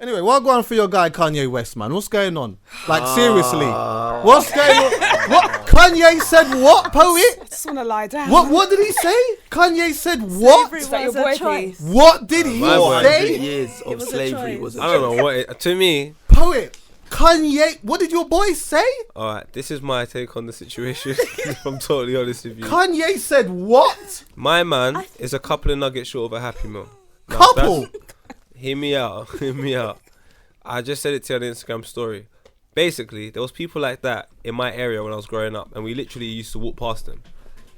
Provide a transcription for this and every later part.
Anyway, what going on for your guy Kanye West, man? What's going on? Like, seriously. What's going on? What? Kanye said what, poet? I just want to lie down. What did he say? Kanye said what? Is that your boy piece? What did he say? Years of slavery was a I don't know what to me. Poet, Kanye, what did your boy say? Alright, this is my take on the situation. If I'm totally honest with you. Kanye said what? My man is a couple of nuggets short of a Happy Meal. Now, Couple? Hear me out. I just said it to you on the Instagram story. Basically, there was people like that in my area when I was growing up, and we literally used to walk past them.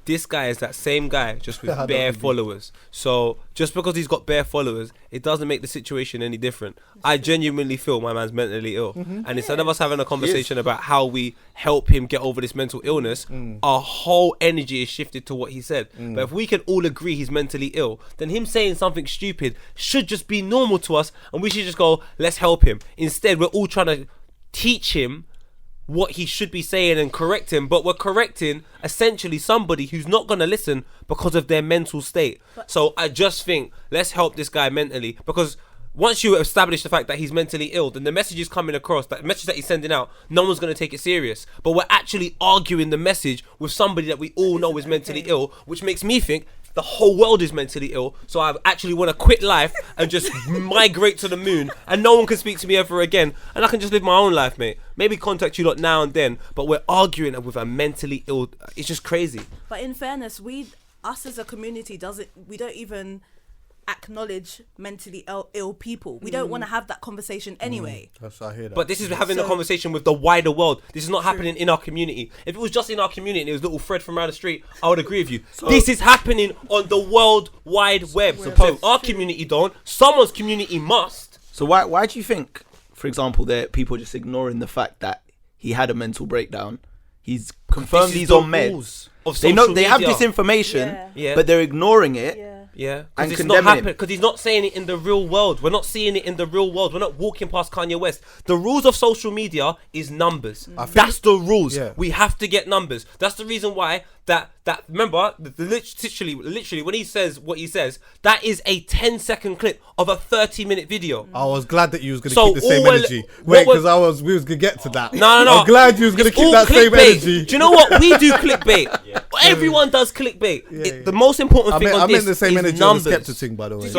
This guy is that same guy, just with bare followers. So, just because he's got bare followers, it doesn't make the situation any different. I genuinely feel my man's mentally ill. And instead of us having a conversation about how we help him get over this mental illness, our whole energy is shifted to what he said. But if we can all agree he's mentally ill, then him saying something stupid should just be normal to us, and we should just go, let's help him. Instead, we're all trying to teach him what he should be saying and correct him, but we're correcting essentially somebody who's not going to listen because of their mental state. So I just think, let's help this guy mentally, because once you establish the fact that he's mentally ill, then the message is coming across, that message that he's sending out, no one's going to take it serious. But we're actually arguing the message with somebody that we all know is mentally ill, which makes me think the whole world is mentally ill. So I actually want to quit life and just migrate to the moon, and no one can speak to me ever again, and I can just live my own life, mate. Maybe contact you lot now and then, but we're arguing with a mentally ill. It's just crazy. But in fairness, us as a community we don't even acknowledge mentally ill people. We don't want to have that conversation anyway. I hear that. But this is having a conversation with the wider world. This is not happening in our community. If it was just in our community and it was little Fred from around the street, I would agree with you. So, this is happening on the World Wide Web. So if our community don't, someone's community must. So why do you think, for example, that people are just ignoring the fact that he had a mental breakdown? He's confirmed he's on meds. They know they have this information, but they're ignoring it. Yeah, and it's not happening because he's not saying it in the real world. We're not seeing it in the real world. We're not walking past Kanye West. The rules of social media is numbers. That's the rules. Yeah. We have to get numbers. That's the reason why that remember, literally when he says what he says, that is a 10-second clip of a 30-minute video. I was glad that you was going to keep the same energy. Wait, because we was going to get to that. No. I'm glad you was going to keep that same energy. Do you know what? We do clickbait. Everyone does clickbait. The most important thing on this is numbers. On the skeptic thing, by the way.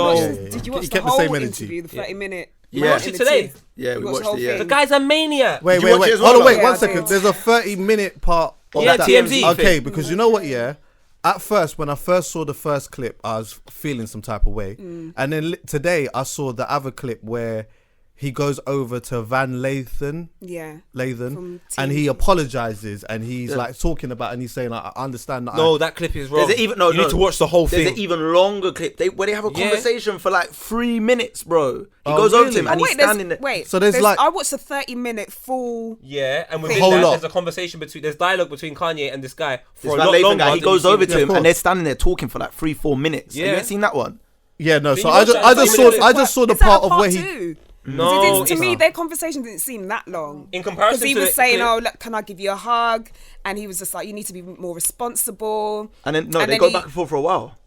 Did you watch the whole interview, the 30-minute? Yeah, watched it today. Yeah, we watched it. Yeah, the guy's a maniac. Wait. Hold on, wait 1 second. There's a 30-minute part. That TMZ. Okay, because you know what? Yeah. At first, when I first saw the first clip, I was feeling some type of way. And then today, I saw the other clip where he goes over to Van Lathan, and he apologizes, and he's like talking about, and he's saying, I understand that. No, that clip is wrong. You need to watch the whole thing. There's an even longer clip where they have a conversation for like 3 minutes, bro. He goes over to him and he's standing there. So there's like, I watched a 30-minute full. Yeah, and within that, there's a conversation there's dialogue between Kanye and this guy for a lot longer. He goes over to him and they're standing there talking for like 3-4 minutes. Yeah. You haven't seen that one? Yeah, no. So I just saw the part of where he. No, to me, their conversation didn't seem that long. In comparison, because he was saying, "Oh, look, can I give you a hug?" And he was just like, "You need to be more responsible." And then they go back and forth for a while.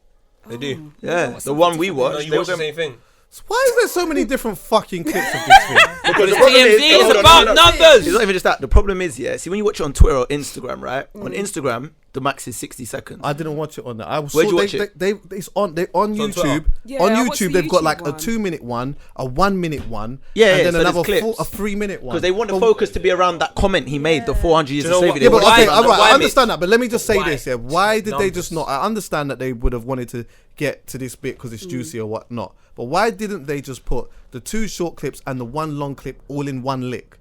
They do. Yeah, the one we watched. You watched the same thing. Why is there so many different fucking clips of this thing? Because TMZ is about numbers. It's not even just that. The problem is, see, when you watch it on Twitter or Instagram, right? On Instagram, the max is 60 seconds. I didn't watch it on that. Where'd you watch it? It's on YouTube. On YouTube, they've got like a 2-minute one, a 1-minute one, and then another a 3-minute one. Because they want the focus to be around that comment he made, the 400 years of slavery. Yeah, but I understand that. But let me just say this. Yeah, why did they just not? I understand that they would have wanted to get to this bit because it's juicy or whatnot. But why didn't they just put the 2 short clips and the 1 long clip all in one lick?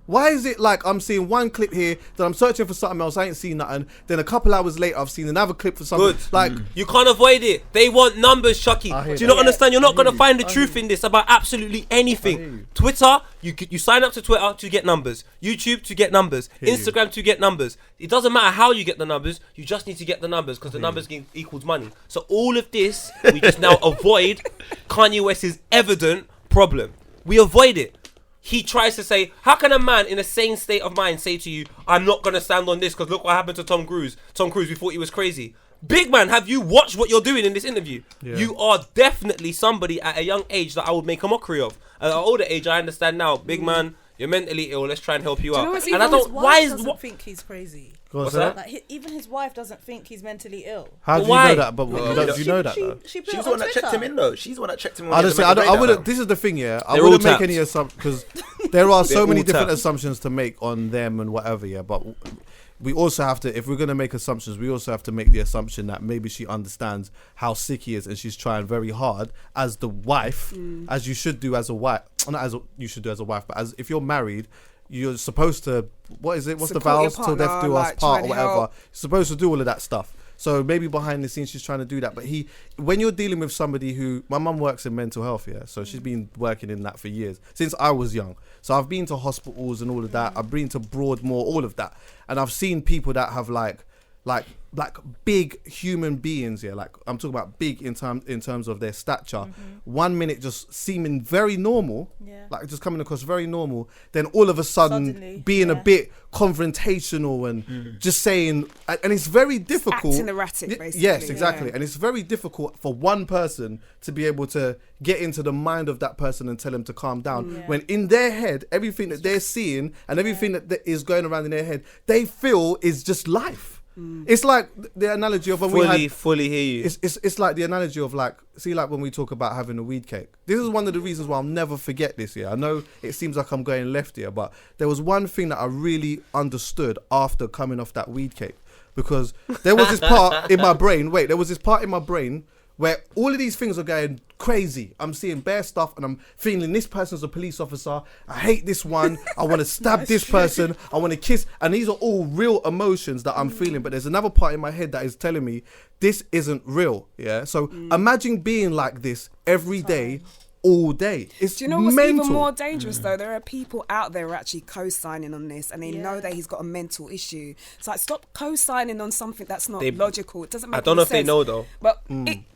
Why is it like I'm seeing one clip here, then I'm searching for something else, I ain't seen nothing, then a couple hours later I've seen another clip for something. Good. Like you can't avoid it. They want numbers, Chucky. Do you not understand? You're not going to find the truth in this about absolutely anything. Twitter, you sign up to Twitter to get numbers. YouTube to get numbers. Instagram to get numbers. It doesn't matter how you get the numbers, you just need to get the numbers because the numbers equals money. So all of this, we just now avoid Kanye West's evident problem. We avoid it. He tries to say, how can a man in a sane state of mind say to you, I'm not going to stand on this because look what happened to Tom Cruise. Tom Cruise, we thought he was crazy. Big man, have you watched what you're doing in this interview? Yeah. You are definitely somebody at a young age that I would make a mockery of. At an older age, I understand now. Big man, you're mentally ill. Let's try and help you out. what's And even I don't. Why doesn't think he's crazy? What's that? Like even his wife doesn't think he's mentally ill. How do you why? know that? But you know that though. She She's the one that checked him in though. She's the one that checked him in. I just say I wouldn't. This is the thing, yeah. I They're wouldn't all make any tapped. assumptions because there are so They're many all different tapped. assumptions to make on them and whatever, yeah. But we also have to, if we're gonna make assumptions, we also have to make the assumption that maybe she understands how sick he is and she's trying very hard as the wife, as you should do as a wife, not as you should do as a wife, but as if you're married. You're supposed to, what is it? What's Support the vows? your Till death partner, do us like, part try or and whatever. help. You're supposed to do all of that stuff. So maybe behind the scenes she's trying to do that. But when you're dealing with somebody who, my mum works in mental health, yeah. So she's been working in that for years, since I was young. So I've been to hospitals and all of that. I've been to Broadmoor, all of that. And I've seen people that have like big human beings, yeah. Like I'm talking about big in terms of their stature. 1 minute just seeming very normal, like just coming across very normal. Then all of a sudden being a bit confrontational and just saying, and it's very difficult. Acting erratic, basically. Yes, exactly. And it's very difficult for one person to be able to get into the mind of that person and tell them to calm down. When in their head, everything that they're seeing and everything that is going around in their head, they feel is just life. It's like the analogy of when we fully hear you. It's like the analogy of like when we talk about having a weed cake. This is one of the reasons why I'll never forget this year. I know it seems like I'm going left here, but there was one thing that I really understood after coming off that weed cake, because there was this part in my brain. There was this part in my brain where all of these things are going crazy. I'm seeing bare stuff and I'm feeling this person's a police officer. I hate this one. I want to stab this person. I want to kiss. And these are all real emotions that I'm feeling. But there's another part in my head that is telling me this isn't real. Yeah. So imagine being like this every day, all day. It's Do you know what's mental. even more dangerous though? There are people out there who are actually co-signing on this, and they know that he's got a mental issue. It's like, stop co-signing on something that's not logical. It doesn't make I don't know sense. if they know though. But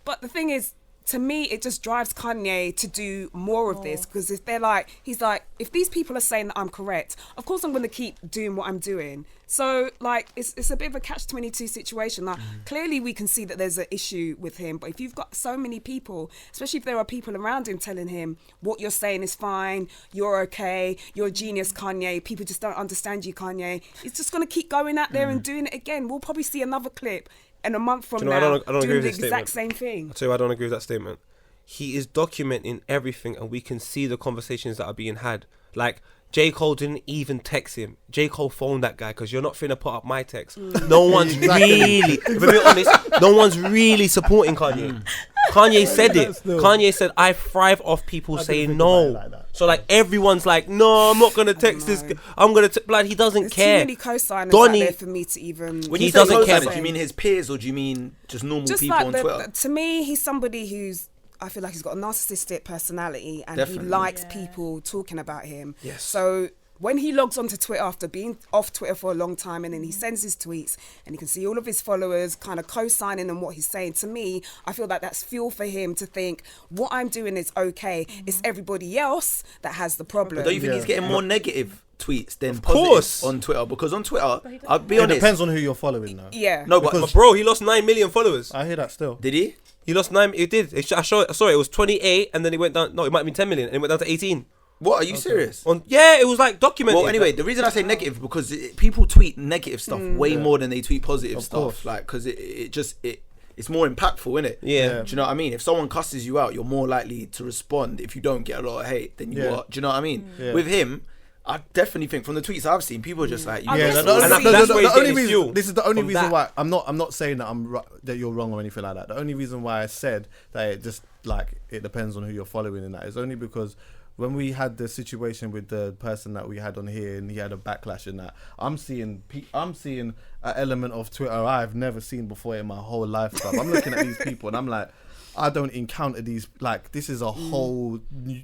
but the thing is, to me, it just drives Kanye to do more of this, because if they're like, he's like, if these people are saying that I'm correct, of course I'm going to keep doing what I'm doing. So like, it's a bit of a catch-22 situation. Like clearly we can see that there's an issue with him, but if you've got so many people, especially if there are people around him telling him what you're saying is fine, you're okay, you're a genius, Kanye, people just don't understand you, Kanye, it's just going to keep going out there and doing it again. We'll probably see another clip and a month from now I don't agree doing with the this exact statement. same thing. I'll tell you why I don't agree with that statement. He is documenting everything and we can see the conversations that are being had. Like, J. Cole didn't even text him. J. Cole phoned that guy because you're not finna put up my text. No one's really, to be honest, no one's really supporting Kanye. Kanye said it. Kanye said, I thrive off people saying no. Like so like everyone's like, no, I'm not gonna text this guy. I'm gonna blood. He doesn't There's care. too many co-signers Donnie, out there for me to even. When he you say doesn't care. co-signers, do you mean his peers or do you mean just normal just people like on Twitter? to me, he's somebody who's, I feel like he's got a narcissistic personality and Definitely. he likes people talking about him. Yes. So when he logs onto Twitter after being off Twitter for a long time, and then he sends his tweets and you can see all of his followers kind of co-signing on what he's saying, to me, I feel like that's fuel for him to think what I'm doing is okay. It's everybody else that has the problem. But don't you think he's getting more negative tweets than course. positive on Twitter? Because on Twitter, I'll be It honest. depends on who you're following though. Yeah. No, but bro, he lost 9 million followers. I hear that still. Did he? He lost 9. He did. I saw it. It was 28, and then it went down. No, it might have been 10 million, and it went down to 18. What? Are you serious? Yeah, it was like documented. Well, anyway, the reason I say negative because people tweet negative stuff way more than they tweet positive stuff. Course. Like, because it's more impactful, innit? Yeah. Do you know what I mean? If someone cusses you out, you're more likely to respond if you don't get a lot of hate than you are. Do you know what I mean? Yeah. With him, I definitely think from the tweets I've seen, people are just like, the only reason. fuel This is the only from reason that. why I'm not saying that that you're wrong or anything like that. The only reason why I said that it just like it depends on who you're following, and that is only because when we had the situation with the person that we had on here and he had a backlash and that, I'm seeing an element of Twitter I've never seen before in my whole life. Bruv. I'm looking at these people and I'm like, I don't encounter these, like, this is a whole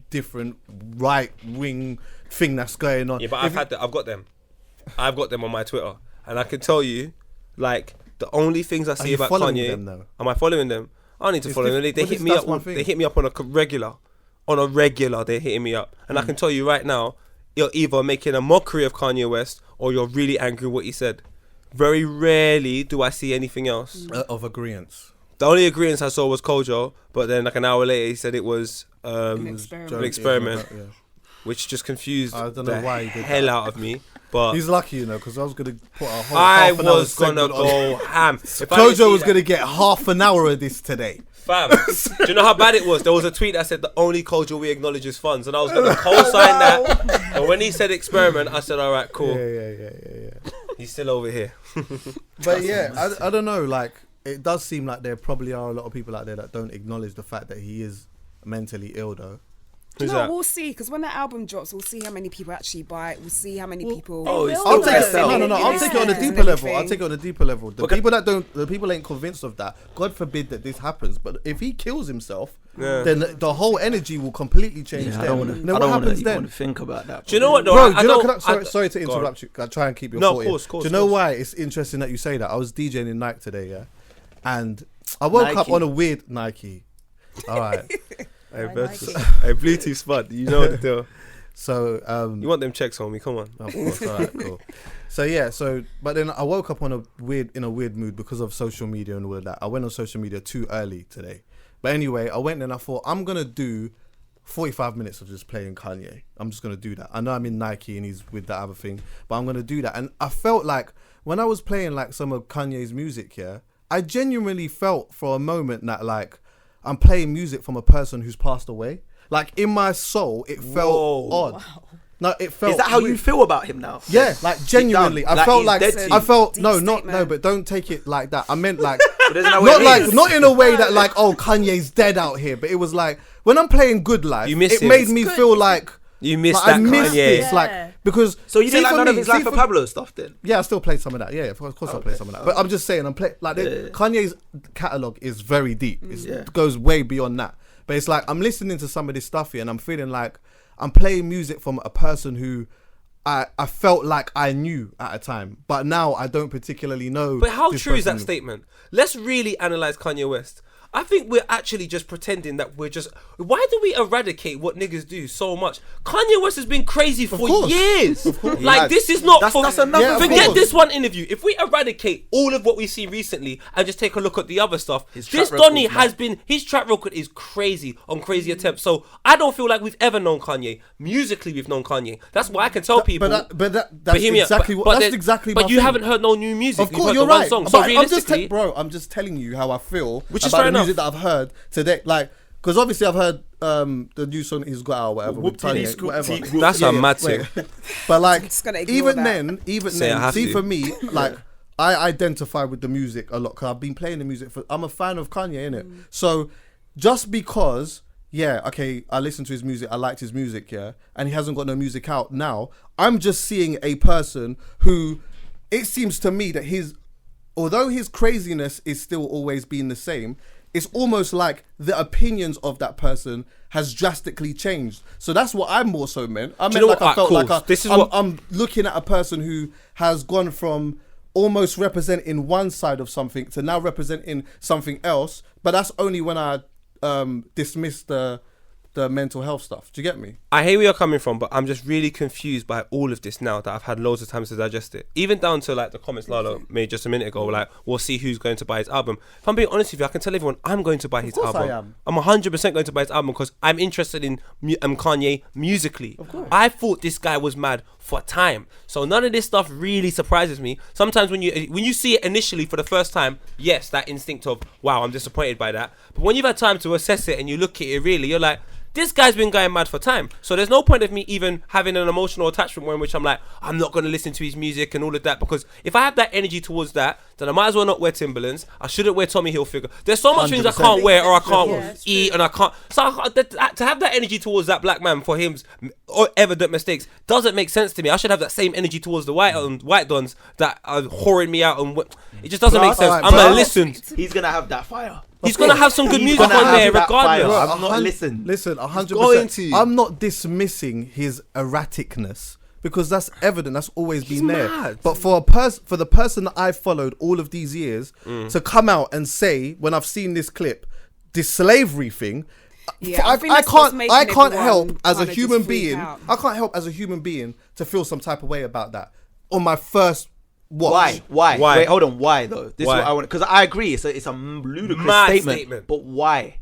different right wing thing that's going on. Yeah, but I've got them on my Twitter, and I can tell you, like, the only things I see about Kanye. Them, though? Am I following them? I don't need to follow them. They hit me up. They hit me up on a regular. On a regular, they're hitting me up, and I can tell you right now, you're either making a mockery of Kanye West or you're really angry with what he said. Very rarely do I see anything else Of agreeance. The only agreement I saw was Kojo, but then like an hour later he said it was An experiment. Yeah. Which just confused I don't know why he did hell that. out of me. But He's lucky, because I was gonna put a whole. I half an hour was gonna segment on. go ham. If I didn't Kojo see was that- gonna get half an hour of this today. Fam, do you know how bad it was? There was a tweet that said the only Kojo we acknowledge is funds, and I was gonna co-sign that. And when he said experiment, I said, all right, cool. Yeah. He's still over here. But yeah, I don't know. Like, it does seem like there probably are a lot of people out there that don't acknowledge the fact that he is mentally ill, though. Who's No, that? we'll see, because when the album drops, we'll see how many people actually buy it. We'll see how many people. Oh, it's I'll still take it. best selling. No. I'll take it on a Yeah. deeper level. Everything. I'll take it on a deeper level. The Okay. people that don't, the people ain't convinced of that. God forbid that this happens. But if he kills himself, Yeah. then the whole energy will completely change. Yeah, I then. don't want Then to. I what don't want happens to then? even think about that. Do you know what though? Bro, I do you know? don't- Sorry to go on. interrupt you. I try and keep your No, thought of in. course. Do you know why it's interesting that you say that? I was DJing in Nike today, yeah, and I woke up Nike. on a weird Nike. All right, Hey, Bluetooth spud. You know what to do. so You want them checks, homie? Come on. of course, all right, cool. So yeah, but then I woke up in a weird mood because of social media and all of that. I went on social media too early today, but anyway, I went and I thought I'm gonna do 45 minutes of just playing Kanye. I'm just gonna do that. I know I'm in Nike and he's with the other thing, but I'm gonna do that. And I felt like when I was playing like some of Kanye's music, yeah, I genuinely felt for a moment that like I'm playing music from a person who's passed away. Like in my soul, it felt odd. Wow. No, it felt. Is that how you weird. feel about him now? Yeah, like genuinely, down. I felt he's like dead to you. I felt Deep no, statement. but don't take it like that. I meant like But isn't that what not it like means? not in a way that like oh Kanye's dead out here, but it was like when I'm playing Good Life, You miss it him. made It's me good. feel like You missed like, that I missed Kanye. this, Yeah. like because So you see, didn't like for none of me- his Life see, of for- Pablo stuff then? Yeah, I still played some of that. Yeah, of course I played some of that. But I'm just saying, Kanye's catalog is very deep. It goes way beyond that. But it's like I'm listening to some of this stuff here, and I'm feeling like I'm playing music from a person who I felt like I knew at a time, but now I don't particularly know. But how this true is that person. statement? Let's really analyze Kanye West. I think we're actually just pretending that we're just. Why do we eradicate what niggas do so much? Kanye West has been crazy for course. years. course. Like Yeah. this is not. That's another Yeah, of Forget course. this one interview. If we eradicate all of what we see recently and just take a look at the other stuff, His this track record's Donny has mad. been. His track record is crazy on crazy attempts. So I don't feel like we've ever known Kanye. Musically, we've known Kanye. That's why I can tell people. That's hear me out. exactly But what. That's then- exactly. But my you thing. haven't heard no new music. Of You've course, heard you're the one right. song. But So I'm just realistically, I'm just telling you how I feel Which is about fair the enough. music that I've heard today. Like, because obviously I've heard the new song he's got out, whatever. With Kanye, whatever. That's a mad wait. thing. But like, just gonna ignore even that. then, Say I have see to. for me, like. I identify with the music a lot because I've been playing the music I'm a fan of Kanye, innit? So just because, yeah, okay, I listened to his music, I liked his music, yeah, and he hasn't got no music out now, I'm just seeing a person who, it seems to me that although his craziness is still always being the same, it's almost like the opinions of that person has drastically changed. So that's what I more so meant. I you meant know like what? I felt Alright, like cool. This is what- I'm looking at a person who has gone from almost representing one side of something to now representing something else. But that's only when I dismiss the mental health stuff. Do you get me? I hear where you're coming from, but I'm just really confused by all of this now that I've had loads of time to digest it. Even down to like the comments Lalo made just a minute ago, like, we'll see who's going to buy his album. If I'm being honest with you, I can tell everyone I'm going to buy his course album. I am. I'm 100% going to buy his album because I'm interested in Kanye musically. Of course. I thought this guy was mad for time. So none of this stuff really surprises me. Sometimes when you see it initially for the first time, yes, that instinct of, wow, I'm disappointed by that. But when you've had time to assess it and you look at it really, you're like, this guy's been going mad for time. So there's no point of me even having an emotional attachment in which I'm like, I'm not going to listen to his music and all of that. Because if I have that energy towards that, then I might as well not wear Timberlands. I shouldn't wear Tommy Hilfiger. There's so much things I 100%. can't wear or I can't Yeah, it's eat and I can't. So to have that energy towards that black man for him evident mistakes doesn't make sense to me. I should have that same energy towards the white dons that are whoring me out. And it just doesn't make sense. alright, I'm going to plus- listen. He's gonna have that fire. He's going to have some good He's music gonna on have there that fire. regardless. I'm not listening. Listen, going 100%. to. I'm not dismissing his erraticness because that's evident. That's always been there. mad. But for the person that I've followed all of these years to come out and say when I've seen this clip, this slavery thing. Yeah, I I think that's what's making can't everyone help as a kinda human just freak being. out. I can't help as a human being to feel some type of way about that on my first watch. Why? Why? Wait, hold on. Why though? This Why? is what I want. Because I agree. It's a ludicrous Mad statement. statement. But why?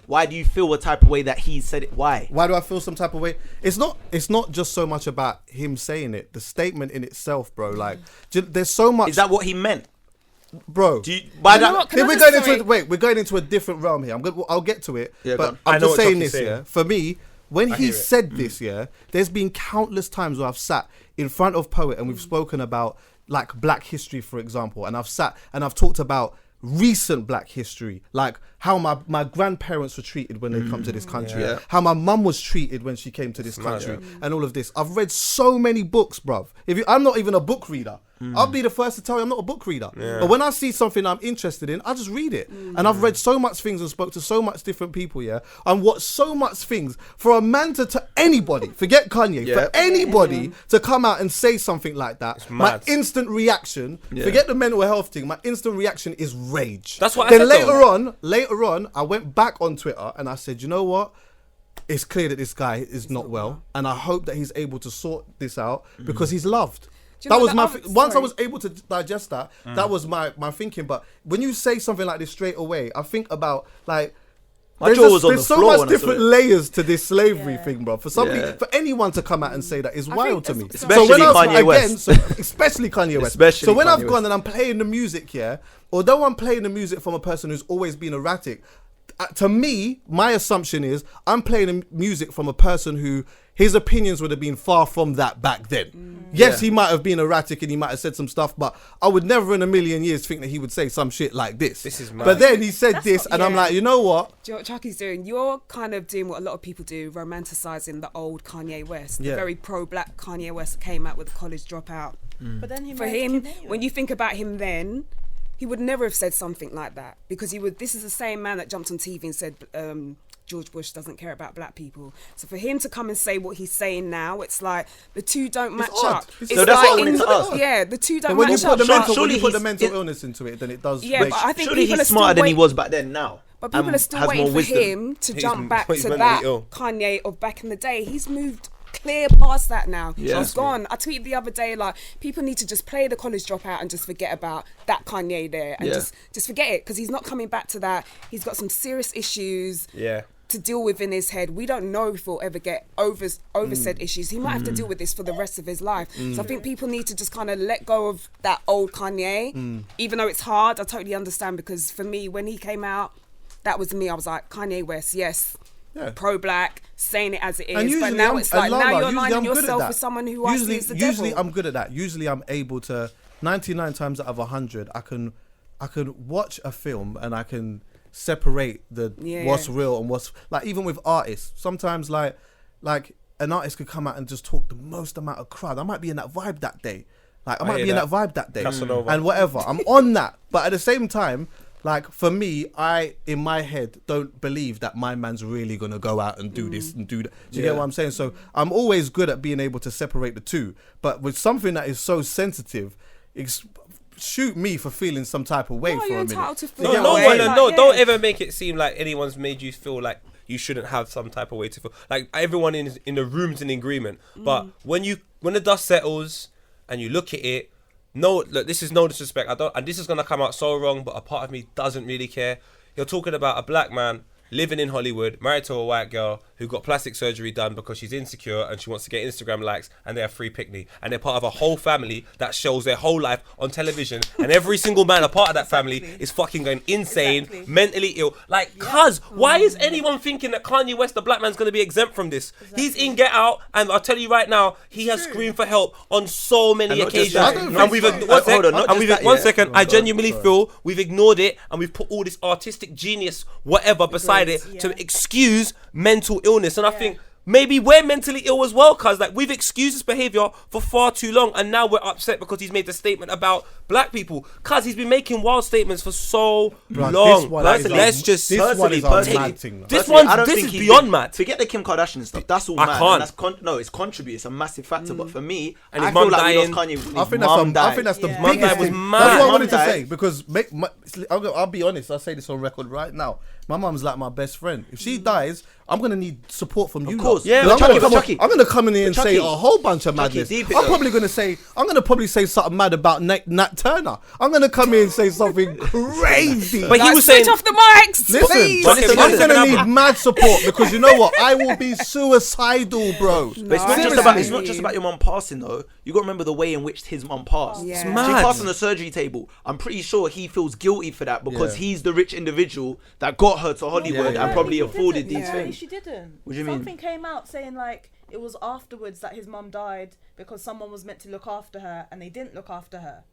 why do you feel a type of way that he said it? Why do I feel some type of way? It's not just so much about him saying it. The statement in itself, bro. Like, there's so much. Is that what he meant? Bro, we're going into a different realm here. I'll get to it. Yeah, but I'm just saying this. Yeah, for me, when he said this, there's been countless times where I've sat in front of Poet and we've spoken about like Black history, for example, and I've sat and I've talked about recent Black history, like how my grandparents were treated when they come to this country, how my mum was treated when she came to this country, and all of this. I've read so many books, bruv. I'm not even a book reader. I'll be the first to tell you I'm not a book reader. But when I see something I'm interested in, I just read it. And I've read so much things and spoke to so much different people, and watched so much things. For a man to anybody, forget Kanye, for anybody to come out and say something like that, my instant reaction, forget the mental health thing, my instant reaction is rage. That's what then I said. Later on, I went back on Twitter and I said, you know what? It's clear that this guy is not well, and I hope that he's able to sort this out because he's loved. That was once I was able to digest that, that was my thinking. But when you say something like this straight away, I think about like there's so much different layers to this slavery thing, bro. For for anyone to come out and say that is wild to me. Especially Kanye West. Especially Kanye West. So when I've gone and I'm playing the music, although I'm playing the music from a person who's always been erratic, to me, my assumption is I'm playing the music from a person who his opinions would have been far from that back then. Yes, he might have been erratic and he might have said some stuff, but I would never in a million years think that he would say some shit like this. This is mad. But then he said and I'm like, you know what? Do you know what Chucky's doing? You're kind of doing what a lot of people do, romanticising the old Kanye West. The very pro-black Kanye West came out with a college dropout. But then for him, when you think about him then, he would never have said something like that because this is the same man that jumped on TV and said George Bush doesn't care about black people. So for him to come and say what he's saying now, it's like the two don't match up. So that's what I wanted to ask. Yeah, the two don't match up. When you put the mental illness into it, then it does. Yeah, but I think surely he's smarter than he was back then now. But people are still waiting for him to jump back to that Kanye of back in the day. He's moved clear past that now. He's gone. I tweeted the other day, like, people need to just play the college dropout and just forget about that Kanye there and just forget it because he's not coming back to that. He's got some serious issues to deal with in his head. We don't know if he'll ever get over said issues. He might have to deal with this for the rest of his life. So I think people need to just kind of let go of that old Kanye, even though it's hard. I totally understand because for me, when he came out, that was me. I was like, Kanye West, yes. Pro-black, saying it as it is, but now it's like now you're aligning yourself with someone who I see as the devil. Usually I'm good at that. Usually I'm able to 99 times out of 100 I can watch a film and I can separate what's real and what's like. Even with artists, sometimes like an artist could come out and just talk the most amount of crowd. I might be in that vibe that day. Like I might be in that vibe that day and whatever. I'm on that, but at the same time, like for me, I in my head don't believe that my man's really gonna go out and do this and do that. Do you get what I'm saying? So I'm always good at being able to separate the two. But with something that is so sensitive, shoot me for feeling some type of way for a minute. Don't ever make it seem like anyone's made you feel like you shouldn't have some type of way to feel. Like everyone in the room's in agreement. But when the dust settles and you look at it. No, look, this is no disrespect. And this is gonna come out so wrong, but a part of me doesn't really care. You're talking about a black man living in Hollywood, married to a white girl who got plastic surgery done because she's insecure and she wants to get Instagram likes, and they have free picnic, and they're part of a whole family that shows their whole life on television, and every single man a part of that family is fucking going insane, mentally ill. Like, cuz, why is anyone thinking that Kanye West, the black man's going to be exempt from this? He's in Get Out, and I'll tell you right now, he has screamed for help on so many occasions. And we've I genuinely feel we've ignored it, and we've put all this artistic genius, whatever, beside it to excuse mental illness. And I think maybe we're mentally ill as well, cuz like we've excused this behaviour for far too long, and now we're upset because he's made a statement about black people, cuz he's been making wild statements for so long. This is beyond mad. Forget the Kim Kardashian stuff, that's all mad. I can't. It's contribute, it's a massive factor, but for me, and his mum dying, I think that's the biggest thing. That's what I wanted to say, because I'll be honest, I'll say this on record right now. My mum's like my best friend. If she dies, I'm gonna need support from you. Of course, lot. yeah. I'm gonna come in here and say a whole bunch of madness. I'm probably gonna say something mad about Nat Turner. I'm gonna come in and say something crazy. But he was switch off the mics. Listen, I'm gonna need mad support because you know what? I will be suicidal, bro. But it's not just about your mum passing though. You got to remember the way in which his mum passed. Yeah. She passed on the surgery table. I'm pretty sure he feels guilty for that because he's the rich individual that got her to Hollywood and probably afforded these things. She didn't. What do you mean? Something came out saying like it was afterwards that his mum died because someone was meant to look after her and they didn't look after her.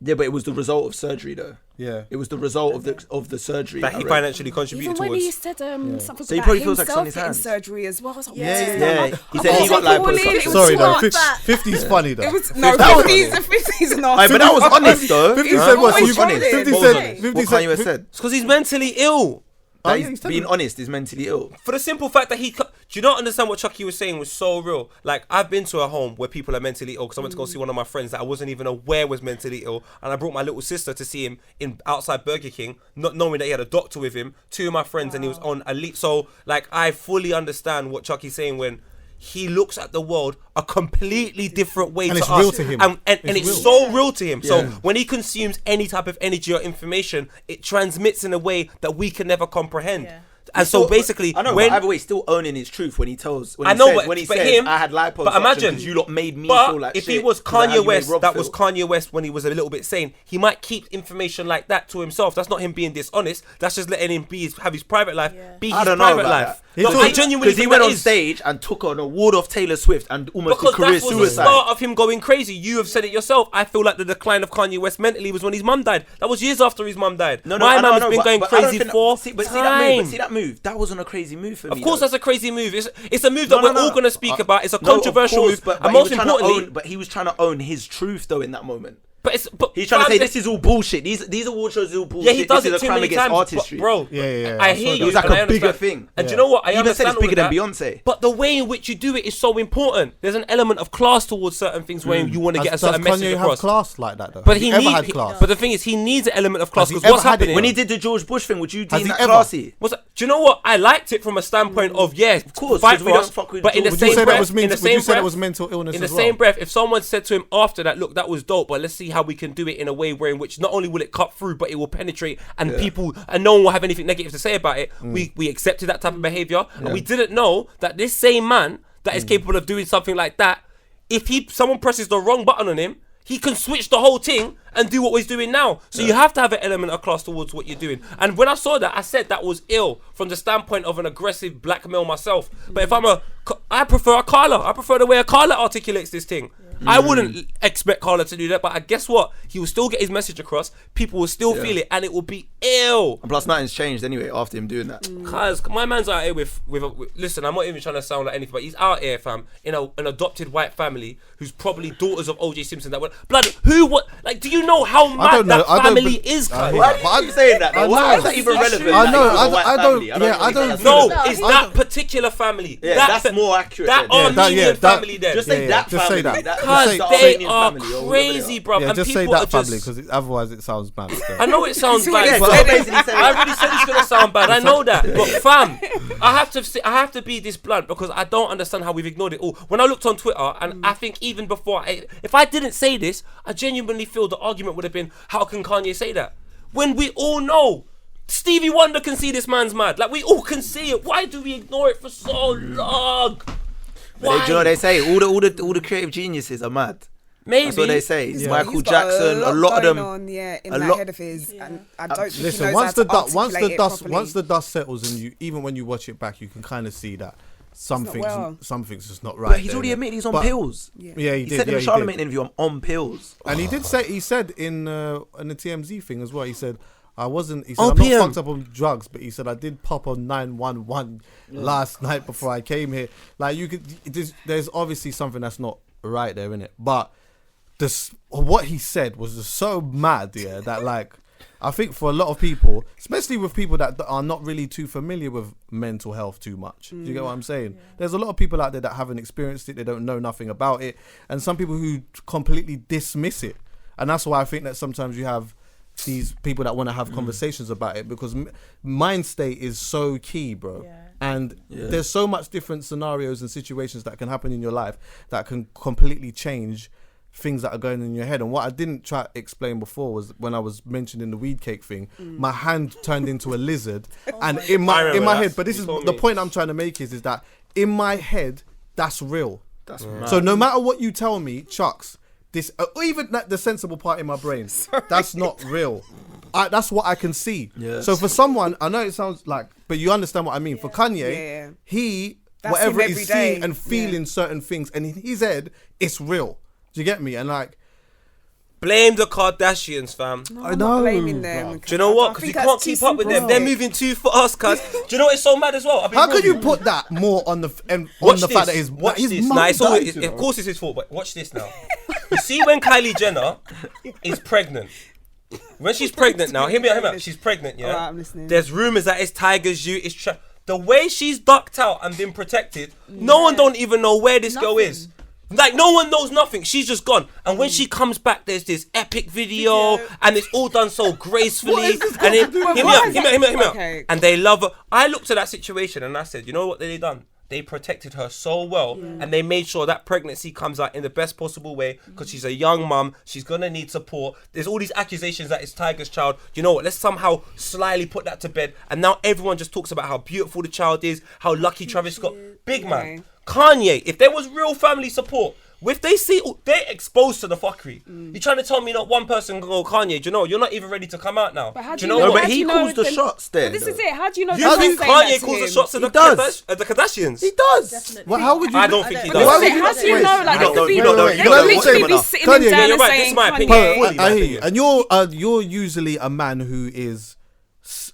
Yeah, but it was the result of surgery though. Yeah, it was the result of the surgery that he financially contributed Even when towards. he said something So he about probably feels like himself his getting hands. surgery as well. I was like, Yeah. He said he got liposuction. Sorry though, 50's funny though. It was no 50's not. But that was honest though. 50 said what? Always honest. 50 What said. Kanye said. It's because he's mentally ill. That he's being honest is mentally ill. For the simple fact that do you not understand what Chucky was saying was so real? Like, I've been to a home where people are mentally ill because I went to go see one of my friends that I wasn't even aware was mentally ill, and I brought my little sister to see him outside Burger King, not knowing that he had a doctor with him, 2 of my friends, and he was on a leap. So, like, I fully understand what Chucky's saying when he looks at the world a completely different way and to it's us. real to him. And it's so real to him. So when he consumes any type of energy or information, it transmits in a way that we can never comprehend. Yeah. And so basically, I know, when but either way, he's still owning his truth when he tells. When I he know, says, but when he but says, him. I had liposuction. But imagine because you lot made me but feel like if shit. he was because of how Kanye you West, made Rob that was feel. Kanye West when he was a little bit sane. He might keep information like that to himself. That's not him being dishonest. That's just letting him have his private life. Be his I don't know private about life. that. No, I genuinely because he think went that on is. stage and took an award off Taylor Swift and almost Because did career that was the suicide. start of him going crazy. You have said it yourself. I feel like the decline of Kanye West mentally was when his mum died. That was years after his mum died. My man has been going crazy for time. See that move? That wasn't a crazy move for me. Of course, that's a crazy move. It's a move that we're all going to speak about. It's a No, controversial of course, move. but And he most was trying to importantly, but he was trying to own his truth though in that moment. but He's trying to say this is all bullshit. These award shows are all bullshit. yeah, he does this it is a too crime many against times, artistry. bro. Yeah. I hear you. It was like and I a bigger understand. thing. And do you know what? I He even said understand it's bigger all than of that, Beyonce. But the way in which you do it is so important. There's an element of class towards certain things where you want to get a certain Does message Kanye have across. class like that though? But Has he had needs. class. But the thing is, he needs an element of class Has he because what's ever had it? happening When he did the George Bush thing, would you deem he that ever? classy? do you know what? I liked it from a standpoint of of course, fight 'cause we for don't us. fuck with But in the George. Would you same say that breath, was in the mental? Would same you say that breath, was mental illness in the as same well? breath, if someone said to him after that, look, that was dope, but let's see how we can do it in a way where in which not only will it cut through, but it will penetrate and people and no one will have anything negative to say about it. We accepted that type of behavior, and we didn't know that this same man that is capable of doing something like that, if someone presses the wrong button on him, he can switch the whole thing and do what he's doing now. So you have to have an element of class towards what you're doing. And when I saw that, I said that was ill from the standpoint of an aggressive black male myself. But if I prefer a Carla. I prefer the way a Carla articulates this thing. I wouldn't expect Carla to do that, but guess what? He will still get his message across. People will still feel it, and it will be ill. And plus, nothing's changed anyway after him doing that. Cause my man's out here with listen, I'm not even trying to sound like anything, but he's out here, fam, in an adopted white family who's probably daughters of O.J. Simpson. That were blood. Like, do you know how mad that family is? Why are you saying that? Why is that even relevant? I know. I don't. No, it's that particular family. Yeah, that's more accurate. That Armenian family then. Just say that just say family. that. Because Just they say are family or whatever crazy, bro. Yeah, And just say people that are family just. because otherwise it sounds bad. I know it sounds bad, Yeah, but so I already said it's gonna sound bad. I know that, but fam, I have to be this blunt because I don't understand how we've ignored it all. When I looked on Twitter, and I think even before, if I didn't say this, I genuinely feel the argument would have been, how can Kanye say that? When we all know Stevie Wonder can see this man's mad. Like, we all can see it. Why do we ignore it for so long? But do you know what they say? All the creative geniuses are mad. Maybe. That's what they say. He's Michael got Jackson, a lot of them. on, in a that lot- head of his, and I don't think Listen, he knows once how the to articulate it properly. once the dust settles, and even when you watch it back, you can kind of see that something's just not right. But he's there, already innit? admitted he's on But- pills. Yeah, He said in the Charlemagne interview, I'm on pills. And he said in the TMZ thing as well. He said, I'm not OPM. fucked up on drugs, but he said I did pop on 911 last night before I came here. Like, there's obviously something that's not right there, innit? But what he said was just so mad, that like, I think for a lot of people, especially with people that are not really too familiar with mental health too much. Do you get what I'm saying? Yeah. There's a lot of people out there that haven't experienced it. They don't know nothing about it. And some people who completely dismiss it. And that's why I think that sometimes you have these people that want to have conversations about it, because mind state is so key, bro. Yeah. And there's so much different scenarios and situations that can happen in your life that can completely change things that are going in your head. And what I didn't try to explain before was when I was mentioning the weed cake thing, my hand turned into a lizard, and in my head. But this is the point I'm trying to make is that in my head, that's real. That's mad. So no matter what you tell me, Chucks, this or even the sensible part in my brain, that's not real. That's what I can see. Yeah. So for someone, I know it sounds like, but you understand what I mean. For Kanye, that's whatever he's seeing and feeling certain things, and in his head, it's real. Do you get me? And like, blame the Kardashians, fam. No, I know. Blaming them. Do you know what? Because you can't keep up with them. They're moving too fast, cuz. Do you know what's so mad as well? How could you put that more on the fact that his watch his this. mum Nah, died, of course it's his fault, but watch this now. You see when Kylie Jenner is pregnant. When she's pregnant now, hear me out. She's pregnant, yeah. Alright, I'm listening. There's rumors that it's Tiger's you. The way she's ducked out and been protected, no one don't even know where this girl is. Like, no one knows nothing. She's just gone. And when she comes back, there's this epic video and it's all done so gracefully. And hear me out. And they love her. I looked at that situation and I said, you know what they done? They protected her so well, and they made sure that pregnancy comes out in the best possible way, because she's a young mum. She's gonna need support. There's all these accusations that it's Tiger's child. You know what? Let's somehow slyly put that to bed. And now everyone just talks about how beautiful the child is, how lucky Travis got. Big man, Kanye. If there was real family support, if they see they're exposed to the fuckery, you're trying to tell me not one person can go, Kanye, do you know, you're not even ready to come out now. But how do do you know what? But he calls the shots there. This is it. How do you know? You think Kanye calls the shots to the Kardashians? He does. Definitely. Well, how would you? I don't think he But does. Why this would is it. How do you know? Like, You don't know, they you could don't know, be- you they don't could know. literally be Kanye, sitting him you're down and right, this is saying, my opinion. Kanye. I hear you. And you're usually a man who is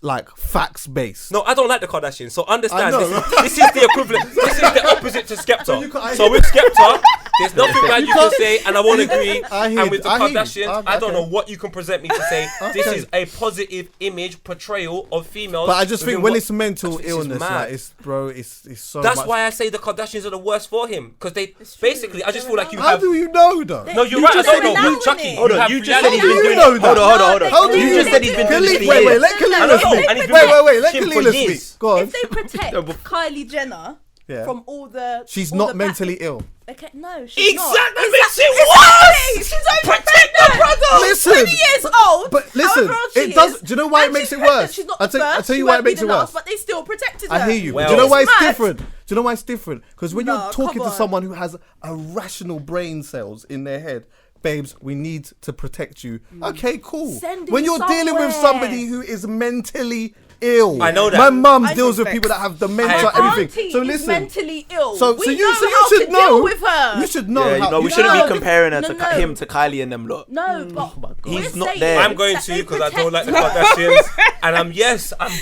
like facts based. No, I don't like the Kardashians. So understand, I know, this is the equivalent. This is the opposite to Skepta. So with Skepta, there's nothing bad you can say, and I won't agree. And with the Kardashians, I don't know what you can present me to say. This is a positive image portrayal of females. But I just think when it's mental this is illness, mad. like it's so. That's much. why I say the Kardashians are the worst for him, because they basically. I just feel like you How have. do you know though? No, you're You right. I just don't know. allowing Chucky, it. Hold on, have you just said he's reality. been doing know it. that? Hold on. How do You just said he's been doing this for Wait, years. let I don't Kalila know, and he's speak. been Wait, let shit for Kalila years. speak. Go on. If they protect Kylie Jenner from all the... She's all not the mentally ill. Okay, no, she's not. Exactly. That makes it worse. She's over Protect the brother. Listen, 20 years old. but listen, however old she it does. is, Do you know why it and makes she's it pregnant. worse? She's not I'll the tell first, you she why it won't be makes the it last, worse. but they still protected her. I hear you. Well, Do you know why it's mad. different? Do you know why it's different? Because when No, you're talking come to on. someone who has a rational brain cells in their head, babes, we need to protect you. Okay, cool. Send him When you're dealing with somewhere. somebody who is mentally ill, I know that. My mum I deals with suspect. people that have dementia, Her everything. auntie So is listen. mentally ill. So we you know so you how should to know. deal with her. You should know. Yeah, how, you know, we you shouldn't know. be comparing her No, to no. him to Kylie and them lot. No, but He's we're not saying there. I'm going that to they because I don't like the protect- Kardashians, and I'm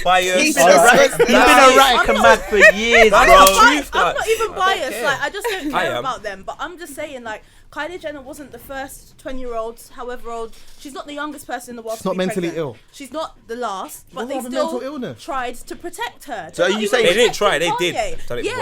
biased. He's been erratic and mad for years, That's bro. the truth, I'm like, not even biased. care. Like, I just don't I care am. about them. But I'm just saying, like, Kylie Jenner wasn't the first 20-year-old, however old. She's not the youngest person in the world. She's to not be mentally pregnant. ill. She's not the last, but doesn't they have a mental still illness. tried to protect her. So They're are not you even saying- They didn't protecting try, they did. Kanye. Done it Yeah.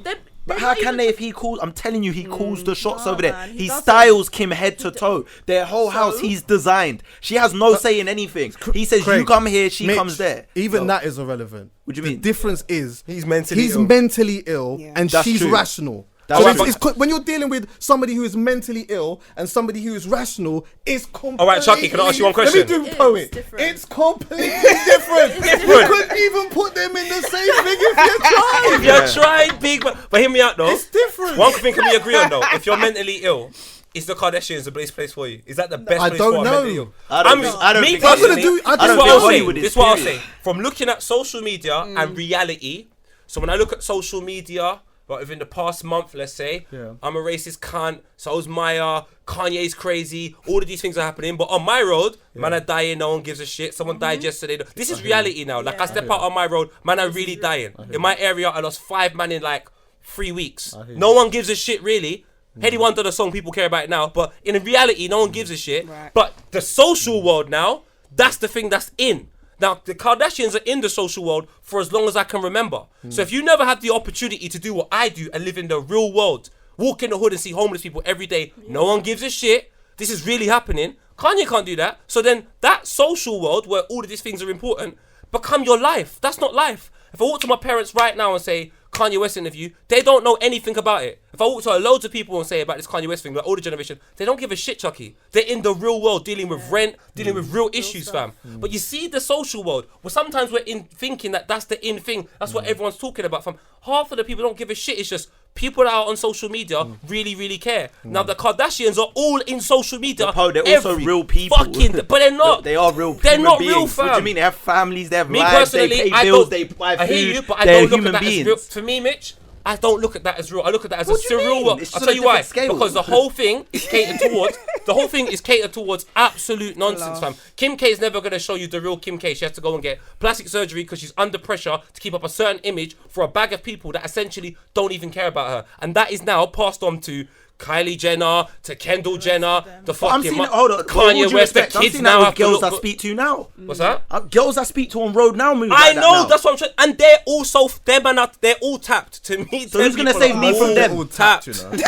well. But how can they if he calls? I'm telling you, he calls the shots Nah, over there. man, he He doesn't. styles Kim head to toe. Their whole house, So? he's designed. She has no say in anything. He says, Craig, you come here, she Mitch, comes there. Even So, that is irrelevant. What do you The mean? difference is He's mentally ill. mentally ill Yeah. and That's she's true. rational. That's So right. when you're dealing with somebody who is mentally ill and somebody who is rational, it's completely... All right, Chucky, can I ask you one question? Let me do It is poet. different. It's completely different. You couldn't even put them in the same thing if you tried. You're trying big, but hear me out though. It's different. One thing can we agree on though? If you're mentally ill, is the Kardashians the best place for you? Is that the best I place don't for a know. mentally ill? I don't Me think I'm gonna personally, do- I this is don't what think I'll say. Hollywood is This is what I'll period. say. From looking at social media and reality, so when I look at social media, but within the past month, let's say, I'm a racist cunt, so's Maya, Kanye's crazy, all of these things are happening. But on my road, man are dying, no one gives a shit. Someone died yesterday. This is reality now. Like, I step out on my road, man are really dying. In my area, I lost 5 man in like 3 weeks. No one gives a shit, really. Heady One did a song, people care about it now. But in reality, no one gives a shit. Right. But the social world now, that's the thing that's in. Now, the Kardashians are in the social world for as long as I can remember. So if you never had the opportunity to do what I do and live in the real world, walk in the hood and see homeless people every day, no one gives a shit, this is really happening, Kanye can't do that. So then that social world where all of these things are important become your life. That's not life. If I walk to my parents right now and say, Kanye West interview, they don't know anything about it. If I walk to loads of people and say about this Kanye West thing, like older generation, they don't give a shit, Chucky. They're in the real world dealing with rent, dealing with real issues, fam. But you see the social world, where sometimes we're in thinking that that's the in thing, that's what everyone's talking about, fam. Half of the people don't give a shit. It's just people that are on social media really, really care. Now the Kardashians are all in social media. They're also real people. But they're not. They are real. They're not beings. real, fam. What do you mean? They have families. They have Me lives. personally, they pay bills. They buy food. I hear you, but I they're don't look at that beings. as real. For me, Mitch, I don't look at that as real. I look at that as What a do you surreal mean? world. It's I'll just tell a you why. different scale. Because the whole thing is catered towards. The whole thing is catered towards absolute nonsense, fam. Kim K is never gonna show you the real Kim K. She has to go and get plastic surgery because she's under pressure to keep up a certain image for a bag of people that essentially don't even care about her, and that is now passed on to Kylie Jenner, to Kendall Jenner, the fucking Kanye West. The kids now have girls to I speak to now. What's that? Girls I speak to on road now move. I like know, that that's what I'm saying. And they're also, they're all tapped to me. So who's gonna save me from them? All tapped, you know. Who's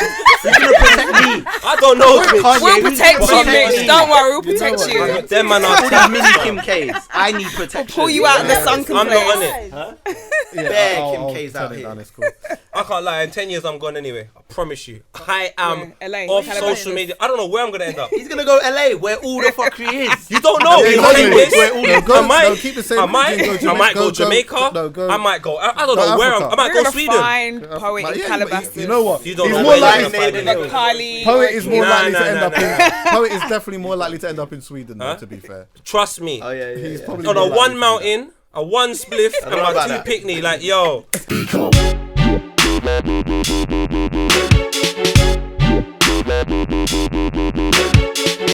gonna protect me? I don't know. We'll protect you, Mitch. Don't worry, we'll protect you. Them man are All these tapped. mini Kim K's. I need protection. Pull you out in the sunken I'm not on place. it. Bare I'll Kim K's turn out it here. down, it's cool. I can't lie. In 10 years, I'm gone anyway. I promise you. I am LA, off Calabasas. social media. I don't know where I'm gonna end up. He's gonna go LA where all the fuckery is. You don't know. Yeah, You go think to this? where all the I might. no, keep the same I might. region, I might go go Jamaica. no, go- I might go. I don't go know where. I Africa. might You're go gonna Sweden. find poet in Yeah, Calabasas. you know what? You don't He's know more where likely. you're gonna find Like it. Kylie. Poet is more Nah, likely to nah, end nah, up in. Poet is definitely more likely to end up in Sweden, though, to be fair. Trust me. Oh yeah, He's probably On more a likely one to do mountain, a one spliff, and know my about two that. picnic. Like yo.